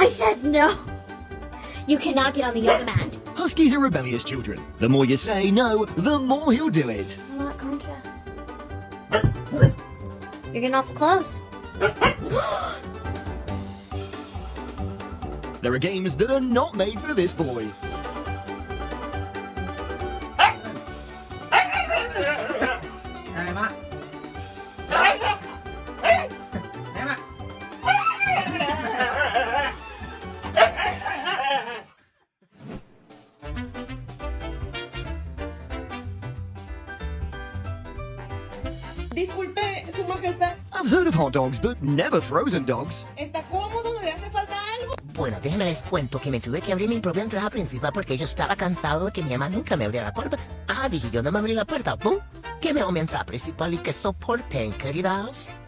I said no! You cannot get on the yoga mat. Huskies are rebellious children. The more you say no, the more he'll do it. I'm not Contra. You're getting awful close. There are games that are not made for this boy. Emma. Emma. Disculpe, Su Majestad. I've heard of hot dogs, but never frozen dogs. ¿Está cómodo? ¿Le hace falta algo? Bueno, déjenme les cuento que me tuve que abrir mi propia entrada principal porque yo estaba cansado de que mi mamá nunca me abriera la puerta. Dije yo, no me abrí la puerta, ¡pum! Que me abrí mi entrada principal y que soporten, queridas.